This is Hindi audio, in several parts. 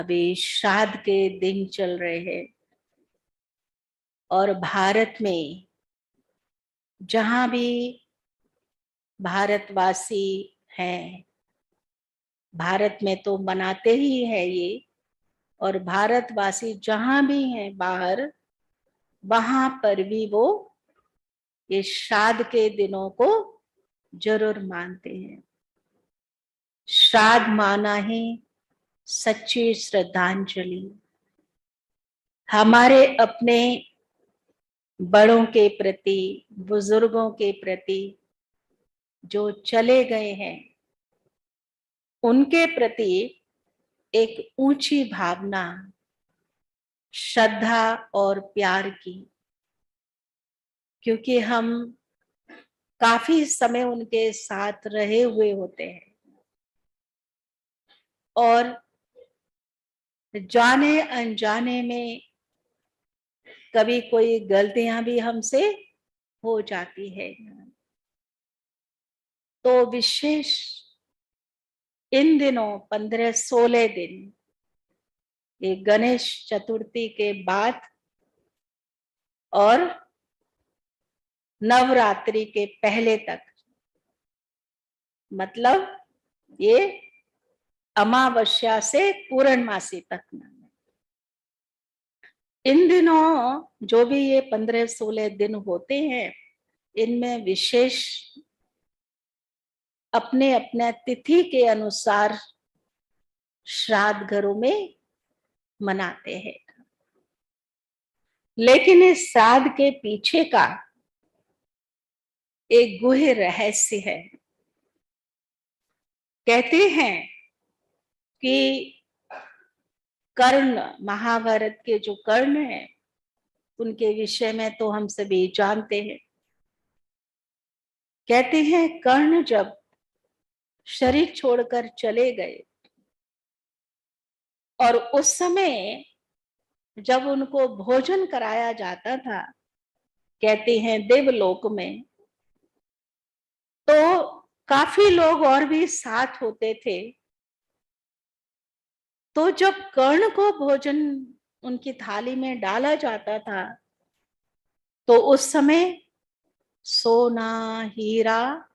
अभी श्राद्ध के दिन चल रहे हैं और भारत में जहां भी भारतवासी हैं, भारत में तो मनाते ही है ये, और भारतवासी जहां भी हैं बाहर, वहां पर भी वो ये श्राद्ध के दिनों को जरूर मानते हैं। श्राद्ध माना ही सच्ची श्रद्धांजलि, हमारे अपने बड़ों के प्रति, बुजुर्गों के प्रति जो चले गए हैं, उनके प्रति एक ऊंची भावना, श्रद्धा और प्यार की, क्योंकि हम काफी समय उनके साथ रहे हुए होते हैं और जाने अनजाने में कभी कोई गलतियां भी हमसे हो जाती है। तो विशेष इन दिनों 15-16 दिन, ये गणेश चतुर्थी के बाद और नवरात्रि के पहले तक, मतलब ये अमावस्या से पूर्णमासी तक, इन दिनों जो भी ये 15-16 दिन होते हैं, इनमें विशेष अपने अपने तिथि के अनुसार श्राद्ध घरों में मनाते हैं। लेकिन इस श्राद्ध के पीछे का एक गूढ़ रहस्य है। कहते हैं कि कर्ण, महाभारत के जो कर्ण हैं, उनके विषय में तो हम सभी जानते हैं। कहते हैं कर्ण जब शरीर छोड़कर चले गए और उस समय जब उनको भोजन कराया जाता था, कहते हैं देवलोक में, तो काफी लोग और भी साथ होते थे। तो जब कर्ण को भोजन उनकी थाली में डाला जाता था, तो उस समय सोना, हीरा,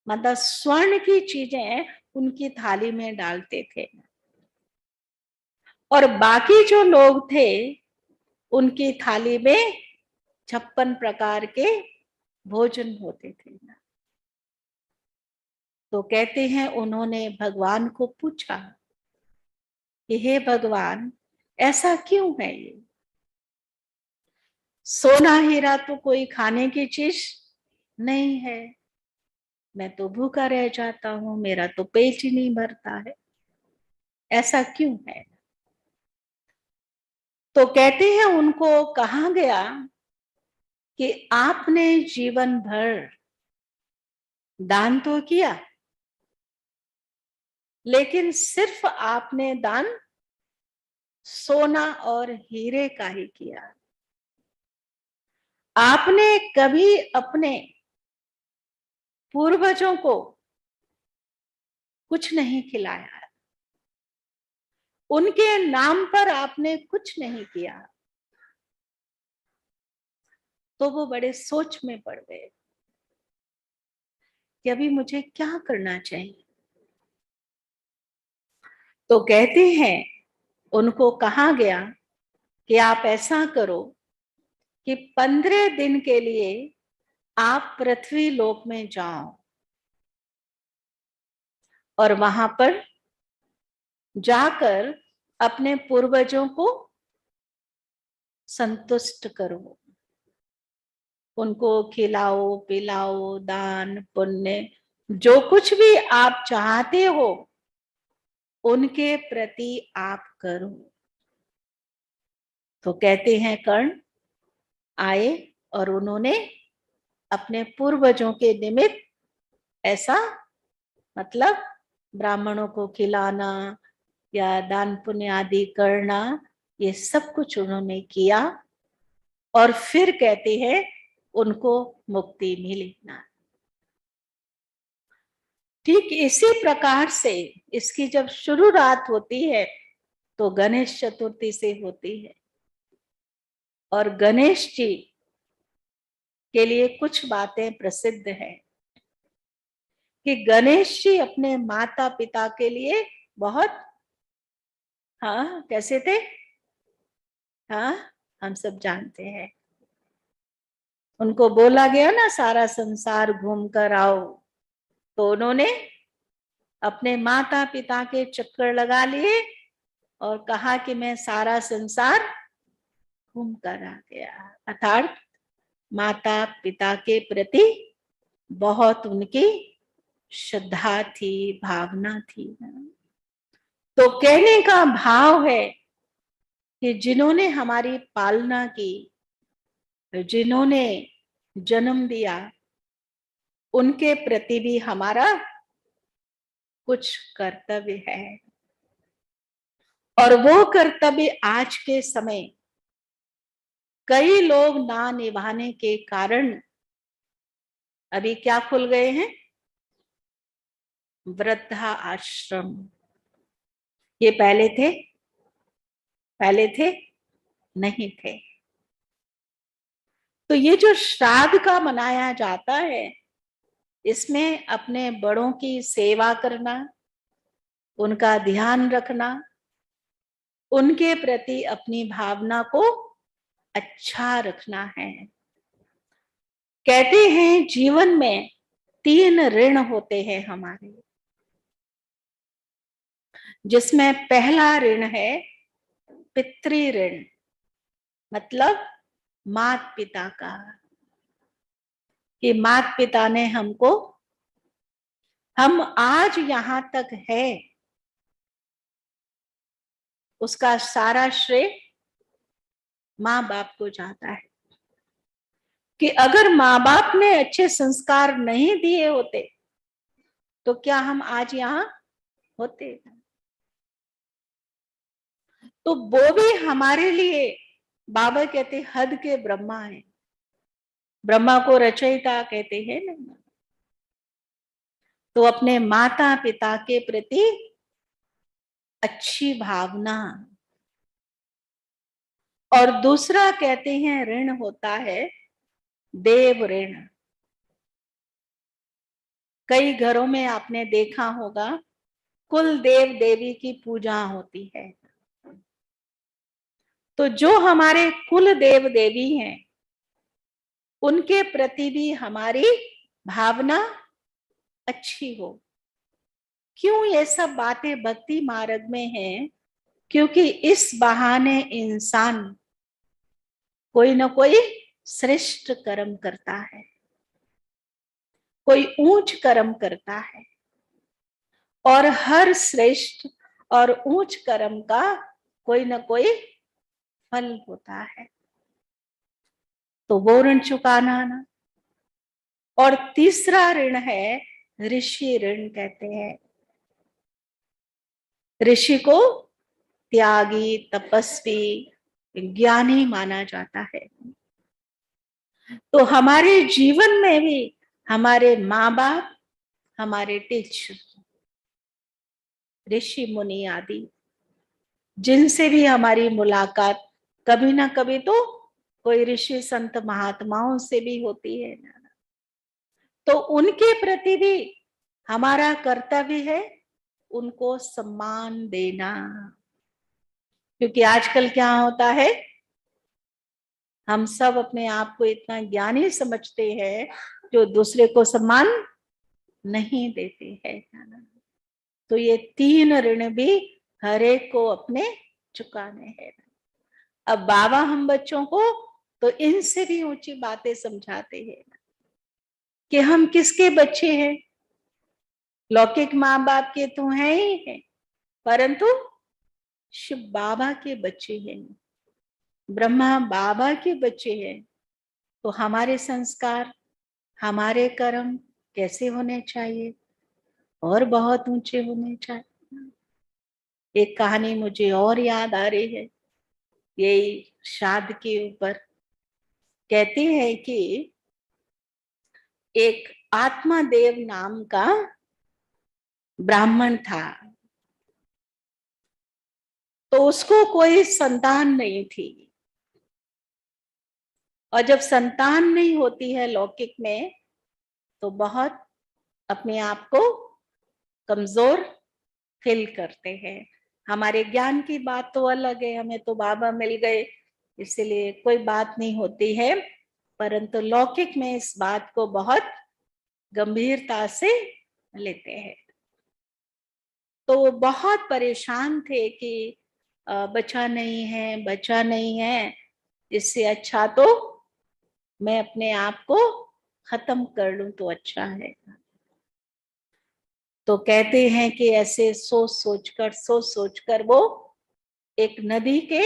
मतलब स्वर्ण की चीजें उनकी थाली में डालते थे, और बाकी जो लोग थे उनकी थाली में 56 प्रकार के भोजन होते थे। तो कहते हैं उन्होंने भगवान को पूछा कि हे भगवान, ऐसा क्यों है ये? सोना हीरा तो कोई खाने की चीज नहीं है, मैं तो भूखा रह जाता हूं, मेरा तो पेट ही नहीं भरता है, ऐसा क्यों है? तो कहते हैं उनको कहा गया कि आपने जीवन भर दान तो किया, लेकिन सिर्फ आपने दान सोना और हीरे का ही किया। आपने कभी अपने पूर्वजों को कुछ नहीं खिलाया, उनके नाम पर आपने कुछ नहीं किया। तो वो बड़े सोच में पड़ गए कि अभी मुझे क्या करना चाहिए। तो कहते हैं उनको कहा गया कि आप ऐसा करो कि 15 दिन के लिए आप पृथ्वी लोक में जाओ और वहां पर जाकर अपने पूर्वजों को संतुष्ट करो, उनको खिलाओ पिलाओ, दान पुण्य जो कुछ भी आप चाहते हो उनके प्रति आप करो। तो कहते हैं कर्ण आए और उन्होंने अपने पूर्वजों के निमित्त ऐसा, मतलब ब्राह्मणों को खिलाना या दान पुण्य आदि करना, ये सब कुछ उन्होंने किया और फिर कहते हैं उनको मुक्ति मिली ना। ठीक इसी प्रकार से इसकी जब शुरुआत होती है तो गणेश चतुर्थी से होती है। और गणेश जी के लिए कुछ बातें प्रसिद्ध हैं कि गणेश जी अपने माता पिता के लिए बहुत, हाँ कैसे थे, हाँ हम सब जानते हैं। उनको बोला गया ना सारा संसार घूम कर आओ, तो उन्होंने अपने माता पिता के चक्कर लगा लिए और कहा कि मैं सारा संसार घूम कर आ गया। अर्थात माता पिता के प्रति बहुत उनकी श्रद्धा थी, भावना थी। तो कहने का भाव है कि जिन्होंने हमारी पालना की, जिन्होंने जन्म दिया, उनके प्रति भी हमारा कुछ कर्तव्य है। और वो कर्तव्य आज के समय कई लोग ना निभाने के कारण अभी क्या खुल गए हैं, वृद्धा आश्रम। ये पहले थे, पहले थे नहीं थे। तो ये जो श्राद्ध का मनाया जाता है, इसमें अपने बड़ों की सेवा करना, उनका ध्यान रखना, उनके प्रति अपनी भावना को अच्छा रखना है। कहते हैं जीवन में 3 ऋण होते हैं हमारे, जिसमें पहला ऋण है पितृ ऋण, मतलब माता पिता का, कि माता पिता ने हमको, हम आज यहां तक है, उसका सारा श्रेय माँ बाप को जाता है। कि अगर माँ बाप ने अच्छे संस्कार नहीं दिए होते तो क्या हम आज यहां होते। तो वो भी हमारे लिए, बाबा कहते हद के ब्रह्मा है, ब्रह्मा को रचयिता कहते हैं ना। तो अपने माता पिता के प्रति अच्छी भावना। और दूसरा कहते हैं ऋण होता है देव ऋण। कई घरों में आपने देखा होगा कुल देव देवी की पूजा होती है। तो जो हमारे कुल देव देवी हैं, उनके प्रति भी हमारी भावना अच्छी हो। क्यों ये सब बातें भक्ति मार्ग में हैं? क्योंकि इस बहाने इंसान कोई ना कोई श्रेष्ठ कर्म करता है, कोई ऊंच कर्म करता है, और हर श्रेष्ठ और ऊंच कर्म का कोई ना कोई फल होता है। तो वो ऋण चुकाना ना। और तीसरा ऋण है ऋषि ऋण कहते हैं। ऋषि को त्यागी, तपस्वी, ज्ञानी माना जाता है। तो हमारे जीवन में भी हमारे माँ बाप, हमारे टीचर, ऋषि मुनि आदि, जिनसे भी हमारी मुलाकात कभी ना कभी तो कोई ऋषि संत महात्माओं से भी होती है ना, तो उनके प्रति भी हमारा कर्तव्य है उनको सम्मान देना। क्योंकि आजकल क्या होता है, हम सब अपने आप को इतना ज्ञानी समझते हैं जो दूसरे को सम्मान नहीं देते हैं। तो ये 3 ऋण भी हर एक को अपने चुकाने हैं। अब बाबा हम बच्चों को तो इनसे भी ऊंची बातें समझाते हैं कि हम किसके बच्चे हैं। लौकिक माँ बाप के तो हैं ही हैं, परंतु शिव बाबा के बच्चे हैं, ब्रह्मा बाबा के बच्चे हैं। तो हमारे संस्कार, हमारे कर्म कैसे होने चाहिए, और बहुत ऊंचे होने चाहिए। एक कहानी मुझे और याद आ रही है, यही श्राद्ध के ऊपर। कहते हैं कि एक आत्मादेव नाम का ब्राह्मण था। तो उसको कोई संतान नहीं थी। और जब संतान नहीं होती है लौकिक में, तो बहुत अपने आप को कमजोर फील करते हैं। हमारे ज्ञान की बात तो अलग है, हमें तो बाबा मिल गए इसलिए कोई बात नहीं होती है, परंतु लौकिक में इस बात को बहुत गंभीरता से लेते हैं। तो वो बहुत परेशान थे कि बच्चा नहीं है, बच्चा नहीं है, इससे अच्छा तो मैं अपने आप को खत्म कर लूं तो अच्छा है। तो कहते हैं कि ऐसे सोच सोच कर वो एक नदी के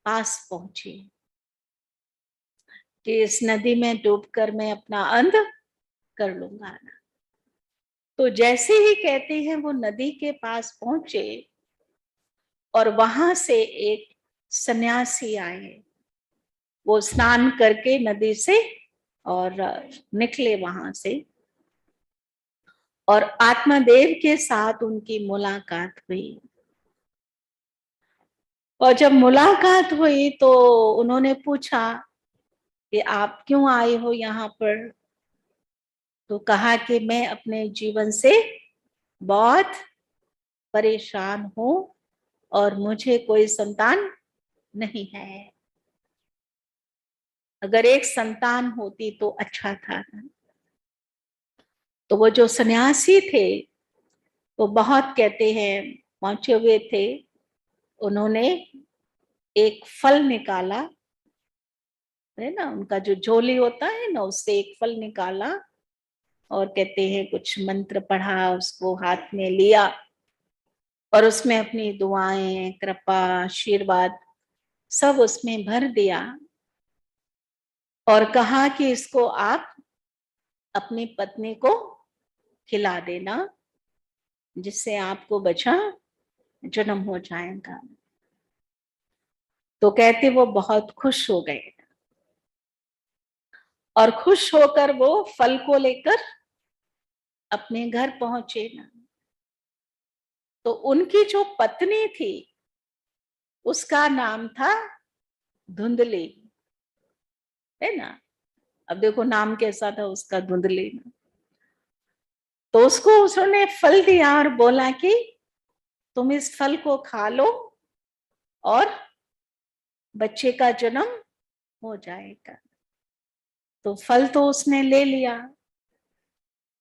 पास पहुंची कि इस नदी में डूबकर मैं अपना अंत कर लूंगा। तो जैसे ही कहते हैं वो नदी के पास पहुंचे और वहां से एक सन्यासी आए, वो स्नान करके नदी से और निकले वहां से, और आत्मदेव के साथ उनकी मुलाकात हुई। और जब मुलाकात हुई तो उन्होंने पूछा कि आप क्यों आए हो यहाँ पर। तो कहा कि मैं अपने जीवन से बहुत परेशान हूं और मुझे कोई संतान नहीं है। अगर एक संतान होती तो अच्छा था। तो वो जो सन्यासी थे वो बहुत कहते हैं पहुंचे हुए थे। उन्होंने एक फल निकाला है ना, उनका जो झोली होता है ना, उससे एक फल निकाला और कहते हैं कुछ मंत्र पढ़ा, उसको हाथ में लिया और उसमें अपनी दुआएं, कृपा, आशीर्वाद सब उसमें भर दिया और कहा कि इसको आप अपनी पत्नी को खिला देना, जिससे आपको बच्चा जन्म हो जाएगा। तो कहते वो बहुत खुश हो गए और खुश होकर वो फल को लेकर अपने घर पहुंचे ना। तो उनकी जो पत्नी थी उसका नाम था धुंधली, है ना। अब देखो नाम कैसा था उसका, धुंधली ना। तो उसको उसने फल दिया और बोला कि तुम इस फल को खा लो और बच्चे का जन्म हो जाएगा। तो फल तो उसने ले लिया,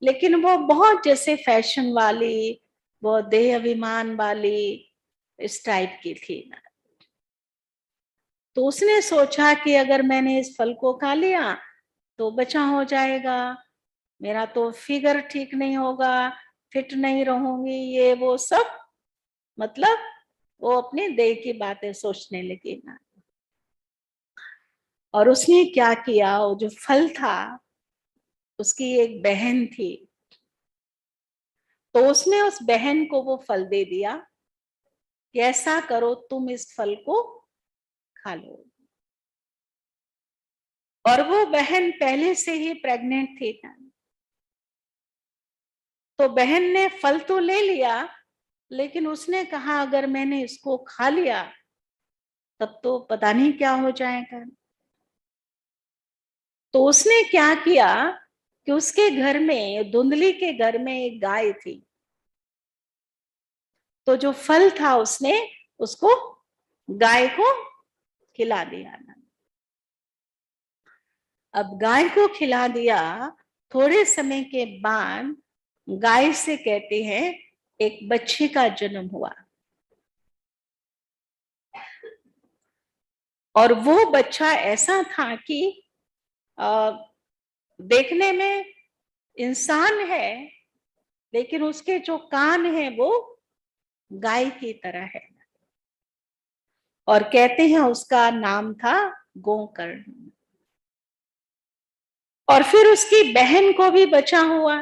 लेकिन वो बहुत जैसे फैशन वाली, बहुत देह अभिमान वाली इस टाइप की थी ना। तो उसने सोचा कि अगर मैंने इस फल को खा लिया तो बच्चा हो जाएगा, मेरा तो फिगर ठीक नहीं होगा, फिट नहीं रहूंगी, ये वो सब, मतलब वो अपने देह की बातें सोचने लगी ना। और उसने क्या किया, वो जो फल था, उसकी एक बहन थी, तो उसने उस बहन को वो फल दे दिया कि ऐसा करो तुम इस फल को खा लो। और वो बहन पहले से ही प्रेग्नेंट थी ना। तो बहन ने फल तो ले लिया, लेकिन उसने कहा अगर मैंने इसको खा लिया तब तो पता नहीं क्या हो जाएगा। तो उसने क्या किया कि उसके घर में, धुंधली के घर में एक गाय थी, तो जो फल था उसने उसको गाय को खिला दिया। अब गाय को खिला दिया, थोड़े समय के बाद गाय से कहते हैं एक बच्चे का जन्म हुआ। और वो बच्चा ऐसा था कि आ, देखने में इंसान है, लेकिन उसके जो कान है वो गाय की तरह है। और कहते हैं उसका नाम था गोकर्ण। और फिर उसकी बहन को भी बच्चा हुआ,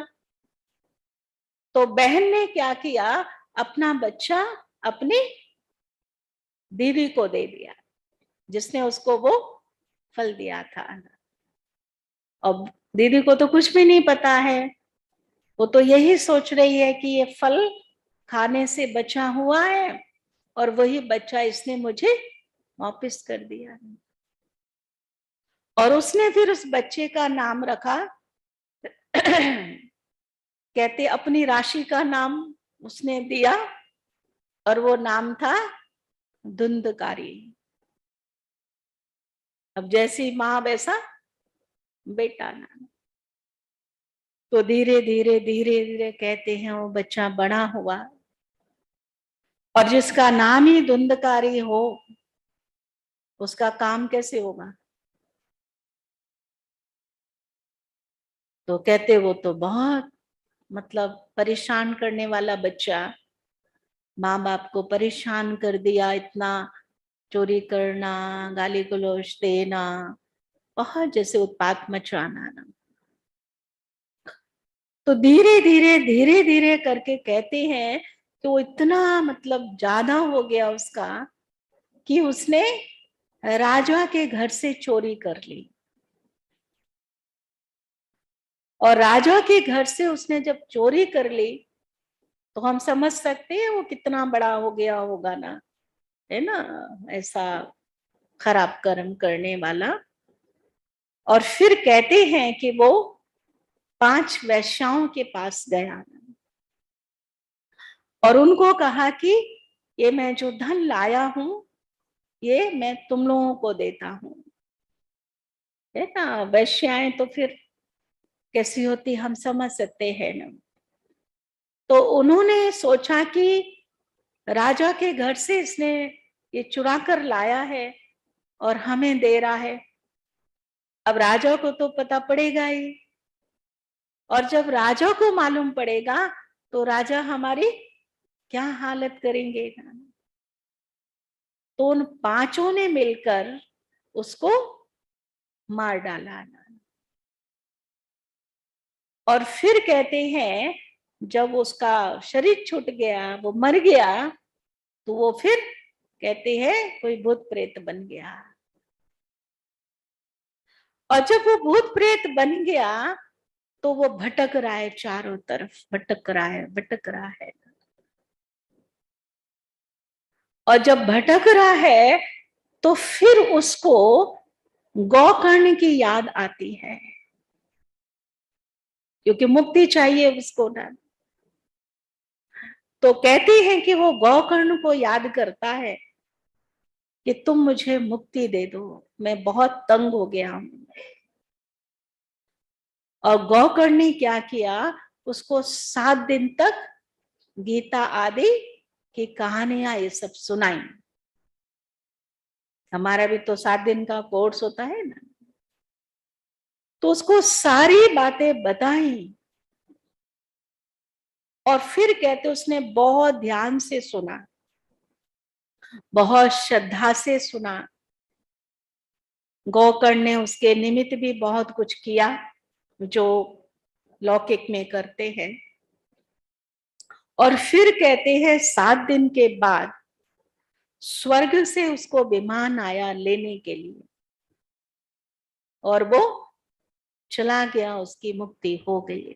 तो बहन ने क्या किया, अपना बच्चा अपनी दीदी को दे दिया, जिसने उसको वो फल दिया था। अब दीदी को तो कुछ भी नहीं पता है, वो तो यही सोच रही है कि ये फल खाने से बचा हुआ है और वही बच्चा इसने मुझे वापस कर दिया। और उसने फिर उस बच्चे का नाम रखा कहते अपनी राशि का नाम उसने दिया, और वो नाम था धुंधकारी। अब जैसी माँ वैसा बेटा नाम। तो धीरे धीरे धीरे धीरे कहते हैं वो बच्चा बड़ा हुआ, और जिसका नाम ही धुंधकारी हो उसका काम कैसे होगा? तो कहते वो तो बहुत मतलब परेशान करने वाला बच्चा, माँ बाप को परेशान कर दिया, इतना चोरी करना, गाली गलौज देना, बहुत जैसे उत्पात मचाना ना। तो धीरे धीरे धीरे धीरे करके कहते हैं कि वो इतना मतलब ज्यादा हो गया उसका कि उसने राजा के घर से चोरी कर ली। और राजा के घर से उसने जब चोरी कर ली तो हम समझ सकते हैं वो कितना बड़ा हो गया होगा ना, है ना, ऐसा खराब कर्म करने वाला। और फिर कहते हैं कि वो 5 वेश्याओं के पास गया और उनको कहा कि ये मैं जो धन लाया हूं ये मैं तुम लोगों को देता हूं, है ना। वेश्याएं तो फिर कैसी होती हम समझ सकते हैं ना। तो उन्होंने सोचा कि राजा के घर से इसने ये चुरा कर लाया है और हमें दे रहा है, अब राजा को तो पता पड़ेगा ही, और जब राजा को मालूम पड़ेगा तो राजा हमारी क्या हालत करेंगे। तो उन 5 ने मिलकर उसको मार डाला। और फिर कहते हैं जब उसका शरीर छूट गया, वो मर गया, तो वो फिर कहते हैं कोई भूत प्रेत बन गया। और जब वो भूत प्रेत बन गया तो वो भटक रहा है, चारों तरफ भटक रहा है, भटक रहा है। और जब भटक रहा है तो फिर उसको गोकर्ण की याद आती है, क्योंकि मुक्ति चाहिए उसको ना। तो कहते हैं कि वो गोकर्ण को याद करता है कि तुम मुझे मुक्ति दे दो, मैं बहुत तंग हो गया हूं। और गोकर्ण ने क्या किया, उसको 7 दिन तक गीता आदि की कहानियां ये सब सुनाई। हमारा भी तो 7 दिन का कोर्स होता है ना। तो उसको सारी बातें बताई और फिर कहते उसने बहुत ध्यान से सुना, बहुत श्रद्धा से सुना। गोकर्ण ने उसके निमित्त भी बहुत कुछ किया जो लौकिक में करते हैं। और फिर कहते हैं 7 दिन के बाद स्वर्ग से उसको विमान आया लेने के लिए, और वो चला गया, उसकी मुक्ति हो गई।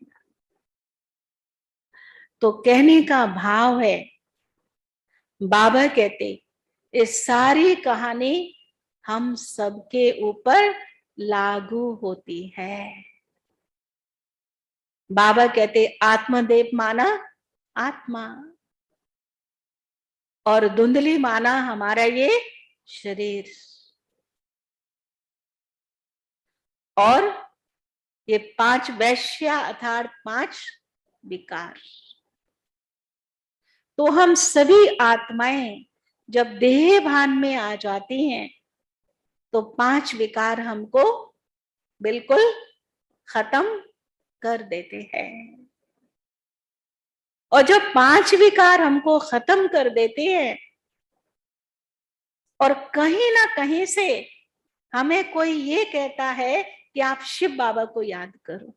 तो कहने का भाव है, बाबा कहते इस सारी कहानी हम सबके ऊपर लागू होती है। बाबा कहते आत्मदेव माना आत्मा, और धुंधली माना हमारा ये शरीर, और ये 5 वैश्या अर्थात 5 विकार। तो हम सभी आत्माएं जब देह भान में आ जाती हैं तो 5 विकार हमको बिल्कुल खत्म कर देते हैं। और जब 5 विकार हमको खत्म कर देते हैं और कहीं ना कहीं से हमें कोई ये कहता है कि आप शिव बाबा को याद करो,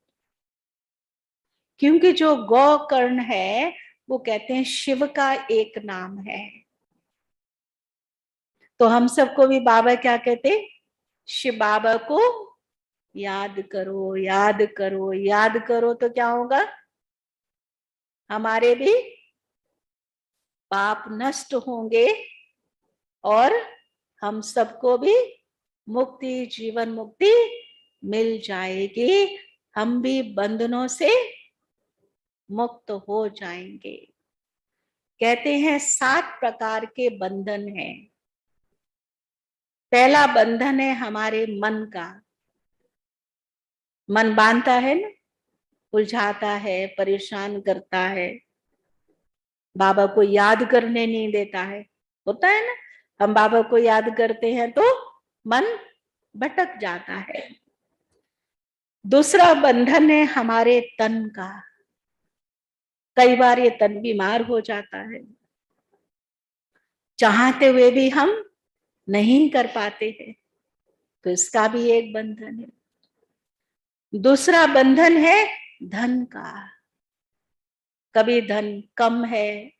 क्योंकि जो गोकर्ण है वो कहते हैं शिव का एक नाम है। तो हम सबको भी बाबा क्या कहते, शिव बाबा को याद करो, याद करो, याद करो। तो क्या होगा, हमारे भी पाप नष्ट होंगे और हम सबको भी मुक्ति, जीवन मुक्ति मिल जाएगी। हम भी बंधनों से मुक्त हो जाएंगे। कहते हैं 7 प्रकार के बंधन हैं। पहला बंधन है हमारे मन का। मन बांधता है ना, उलझाता है, परेशान करता है, बाबा को याद करने नहीं देता है। होता है ना, हम बाबा को याद करते हैं तो मन भटक जाता है। दूसरा बंधन है हमारे तन का। कई बार ये तन बीमार हो जाता है, चाहते हुए भी हम नहीं कर पाते हैं, तो इसका भी एक बंधन है। दूसरा बंधन है धन का। कभी धन कम है,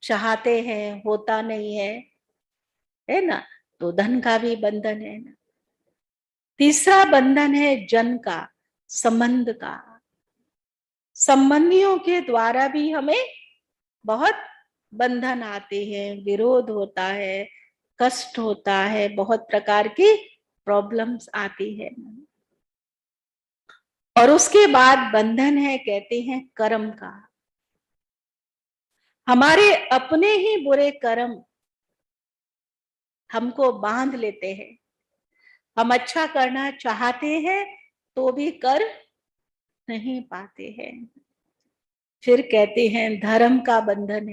चाहते हैं, होता नहीं है ना, तो धन का भी बंधन है ना। तीसरा बंधन है जन का, संबंध का। संबंधियों के द्वारा भी हमें बहुत बंधन आते हैं, विरोध होता है, कष्ट होता है, बहुत प्रकार की प्रॉब्लम्स आती है। और उसके बाद बंधन है, कहते हैं कर्म का। हमारे अपने ही बुरे कर्म हमको बांध लेते हैं। हम अच्छा करना चाहते हैं तो भी कर नहीं पाते हैं। फिर कहते हैं धर्म का बंधन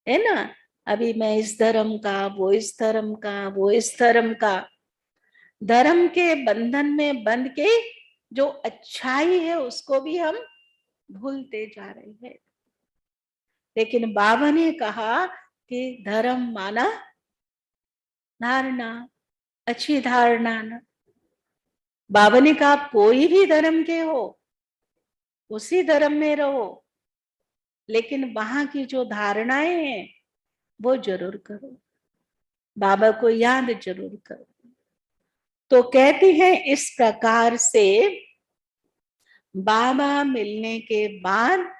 है ना। अभी मैं इस धर्म का, वो इस धर्म का, वो इस धर्म का, धर्म के बंधन में बंध के जो अच्छाई है उसको भी हम भूलते जा रहे हैं। लेकिन बाबा ने कहा कि धर्म माना धारणा, अच्छी धारणा ना। बाबा ने कहा कोई भी धर्म के हो, उसी धर्म में रहो, लेकिन वहां की जो धारणाएं हैं वो जरूर करो, बाबा को याद जरूर करो। तो कहती हैं इस प्रकार से बाबा मिलने के बाद,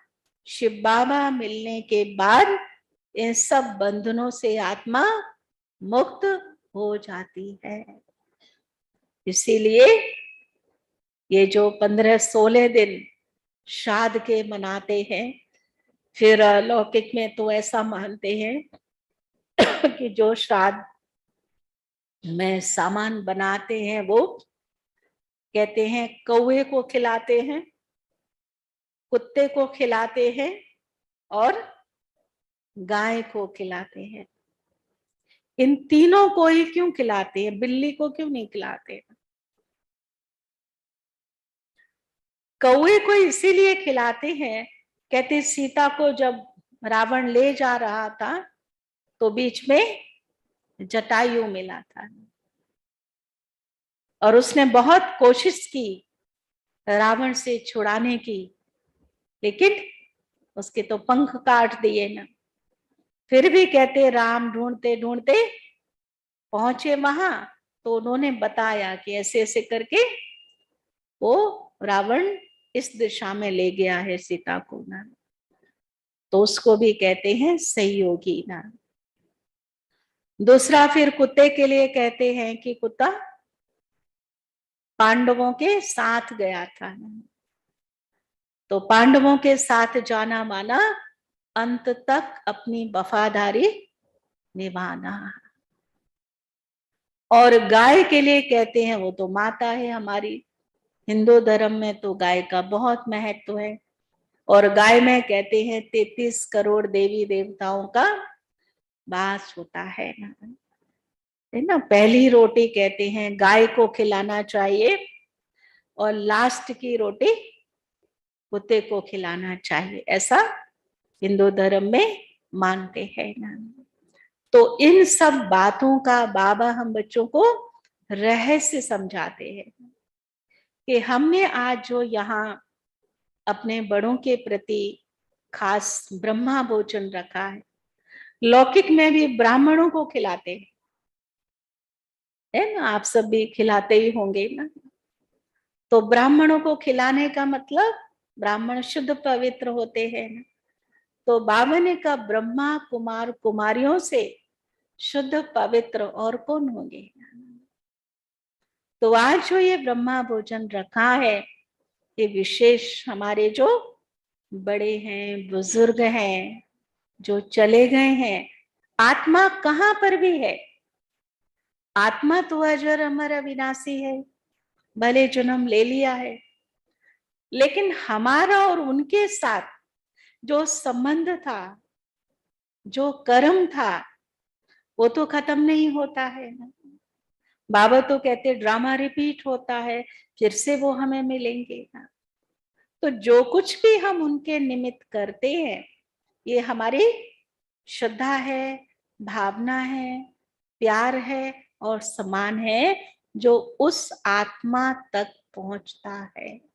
शिव बाबा मिलने के बाद इन सब बंधनों से आत्मा मुक्त हो जाती है। इसीलिए ये जो 15-16 दिन श्राद्ध के मनाते हैं, फिर लौकिक में तो ऐसा मानते हैं कि जो श्राद्ध में सामान बनाते हैं वो कहते हैं कौवे को खिलाते हैं, कुत्ते को खिलाते हैं और गाय को खिलाते हैं। इन तीनों को ही क्यों खिलाते हैं, बिल्ली को क्यों नहीं खिलाते? कौवे को इसीलिए खिलाते हैं, कहते सीता को जब रावण ले जा रहा था तो बीच में जटायु मिला था और उसने बहुत कोशिश की रावण से छुड़ाने की, लेकिन उसके तो पंख काट दिए ना। फिर भी कहते राम ढूंढते ढूंढते पहुंचे वहां, तो उन्होंने बताया कि ऐसे ऐसे करके वो रावण इस दिशा में ले गया है सीता को ना। तो उसको भी कहते हैं सहयोगी ना। दूसरा फिर कुत्ते के लिए कहते हैं कि कुत्ता पांडवों के साथ गया था, तो पांडवों के साथ जाना माना अंत तक अपनी वफादारी निभाना। और गाय के लिए कहते हैं वो तो माता है हमारी, हिंदू धर्म में तो गाय का बहुत महत्व है। और गाय में कहते हैं 33 करोड़ देवी देवताओं का वास होता है ना। पहली रोटी कहते हैं गाय को खिलाना चाहिए और लास्ट की रोटी कुत्ते को खिलाना चाहिए, ऐसा हिंदू धर्म में मानते हैं ना। तो इन सब बातों का बाबा हम बच्चों को रहस्य समझाते हैं कि हमने आज जो यहाँ अपने बड़ों के प्रति खास ब्रह्मा भोजन रखा है, लौकिक में भी ब्राह्मणों को खिलाते हैं, है ना, आप सब भी खिलाते ही होंगे ना। तो ब्राह्मणों को खिलाने का मतलब ब्राह्मण शुद्ध पवित्र होते हैं ना, तो बाबा ने कहा ब्रह्मा कुमार कुमारियों से शुद्ध पवित्र और कौन होंगे। तो आज जो ये ब्रह्मा भोजन रखा है, ये विशेष हमारे जो बड़े हैं, बुजुर्ग हैं, जो चले गए हैं, आत्मा कहाँ पर भी है, आत्मा तो अजर अमर अविनाशी है, भले जन्म ले लिया है, लेकिन हमारा और उनके साथ जो संबंध था, जो कर्म था, वो तो खत्म नहीं होता है ना। बाबा तो कहते ड्रामा रिपीट होता है, फिर से वो हमें मिलेंगे ना। तो जो कुछ भी हम उनके निमित्त करते हैं, ये हमारी श्रद्धा है, भावना है, प्यार है और सम्मान है, जो उस आत्मा तक पहुंचता है।